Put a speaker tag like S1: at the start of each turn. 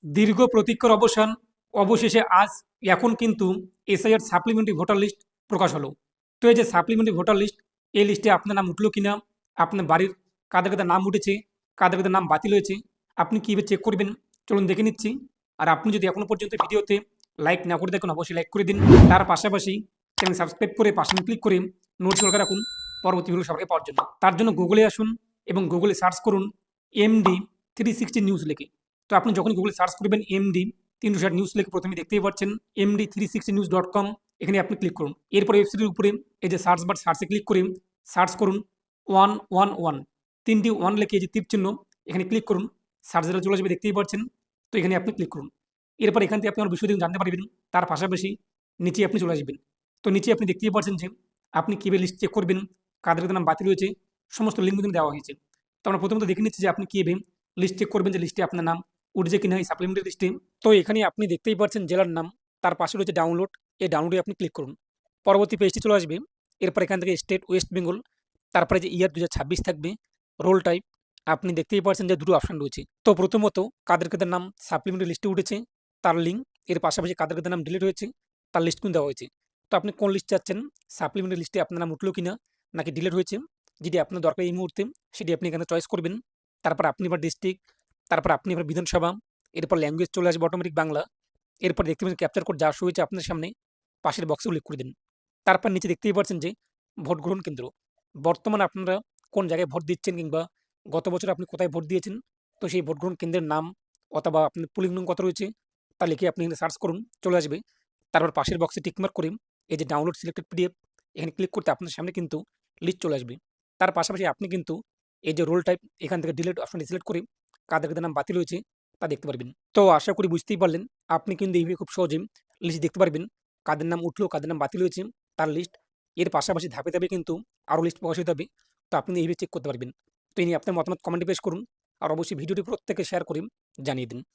S1: দীর্ঘ প্রতীক্ষার অবসান অবশেষে আজ এখন কিন্তু এসআইআর সাপ্লিমেন্টারি ভোটার লিস্ট প্রকাশ হলো। তো এই যে সাপ্লিমেন্টারি ভোটার লিস্ট, এই লিস্টে আপনার নাম উঠলো কিনা, আপনার বাড়ির কাদের কাদের নাম উঠেছে, কাদের কাদের নাম বাতিল হয়েছে, আপনি কীভাবে চেক করবেন চলুন দেখে নিচ্ছি। আর আপনি যদি এখনও পর্যন্ত ভিডিওতে লাইক না করে দেখুন অবশ্যই লাইক করে দিন। তার পাশাপাশি চ্যানেল সাবস্ক্রাইব করে পাশে ক্লিক করে নোট সরকার রাখুন পরবর্তী ভিডিও সবাইকে পাওয়ার জন্য। তার জন্য গুগলে আসুন এবং গুগলে সার্চ করুন এমডি 360 নিউজ লিখে। তো আপনি যখন গুগলে সার্চ করবেন এমডি 360 নিউজ লিখে প্রথমে দেখতেই পাচ্ছেন md360news.com, এখানে আপনি ক্লিক করুন। এরপর ওয়েবসাইটের উপরে এই যে সার্চ বার, সার্চে ক্লিক করে সার্চ করুন 111, 3টি 1 লিখে এই যে তীর চিহ্ন, এখানে ক্লিক করুন। সার্চ রেজাল্ট চলে আসবে দেখতেই পাচ্ছেন। তো এখানে আপনি ক্লিক করুন। এরপর এখান থেকে আপনি আমার বিষয় জানতে পারবেন। তার পাশাপাশি নিচে আপনি চলে আসবেন। তো নিচে আপনি দেখতেই পাচ্ছেন যে আপনি কীভাবে লিস্ট চেক করবেন, কাদের কাদের নাম বাতিল হয়েছে, সমস্ত লিঙ্ক কিন্তু দেওয়া হয়েছে। তো আমরা প্রথমত দেখে নিচ্ছি যে আপনি কীভাবে লিস্ট চেক করবেন যে লিস্টে আপনার নাম উঠছে কিনা এই সাপ্লিমেন্টারি লিস্টে। তো এখানে আপনি দেখতেই পাচ্ছেন জেলার নাম, তার পাশে রয়েছে ডাউনলোড, এই ডাউনলোডে আপনি ক্লিক করুন। পরবর্তী পেজটি চলে আসবে। এরপর এখান থেকে স্টেট ওয়েস্ট বেঙ্গল, তারপরে যে ইয়ার 2026 থাকবে, রোল টাইপ, আপনি দেখতেই পাচ্ছেন যে দুটো অপশন রয়েছে। তো প্রথমত কাদের কাদের নাম সাপ্লিমেন্টারি লিস্টে উঠেছে তার লিঙ্ক, এর পাশাপাশি কাদের কাদের নাম ডিলিট হয়েছে তার লিস্ট কিন্তু দেওয়া হয়েছে। তো আপনি কোন লিস্ট চাচ্ছেন, সাপ্লিমেন্টারি লিস্টে আপনার নাম উঠলো কিনা নাকি ডিলিট হয়েছে, যেটি আপনার দরকার এই মুহূর্তে সেটি আপনি এখানে চয়েস করবেন। তারপর আপনি এবার ডিস্ট্রিক্ট, তারপর আপনি এবার বিধানসভা, এরপর ল্যাঙ্গুয়েজ চলে আসবে অটোমেটিক বাংলা। এরপর দেখতে পাচ্ছেন ক্যাপচার কোড যা শো হয়েছে আপনার সামনে, পাশের বক্সে উল্লেখ করে দিন। তারপর নিচে দেখতেই পাচ্ছেন যে ভোট গ্রহণ কেন্দ্র, বর্তমানে আপনারা কোন জায়গায় ভোট দিচ্ছেন কিংবা গত বছর আপনি কোথায় ভোট দিয়েছেন, তো সেই ভোট গ্রহণ কেন্দ্রের নাম অথবা আপনার পুলিং নং কত রয়েছে তা লিখে আপনি এখানে সার্চ করুন, চলে আসবে। তারপর পাশের বক্সে টিকমার্ক করে এই যে ডাউনলোড সিলেক্টেড পিডিএফ, এখানে ক্লিক করতে আপনার সামনে কিন্তু লিস্ট চলে আসবে। তার পাশাপাশি আপনি কিন্তু এই যে রোল টাইপ, এখান থেকে ডিলিট অপশনটি সিলেক্ট করে কাদের কাদের নাম বাতিল হয়েছে তা দেখতে পারবেন। তো আশা করি বুঝতেই পারলেন, আপনি কিন্তু এইভাবে খুব সহজেই লিস্ট দেখতে পারবেন, কাদের নাম উঠলো কাদের নাম বাতিল হয়েছে তার লিস্ট। এর পাশাপাশি ধাপে ধাপে কিন্তু আরও লিস্ট প্রকাশিত হবে, তো আপনি এইভাবে চেক করতে পারবেন। তো এই নিয়ে আপনার মতামত কমেন্টে পেশ করুন, আর অবশ্যই ভিডিওটি প্রত্যেকে শেয়ার করে জানিয়ে দিন।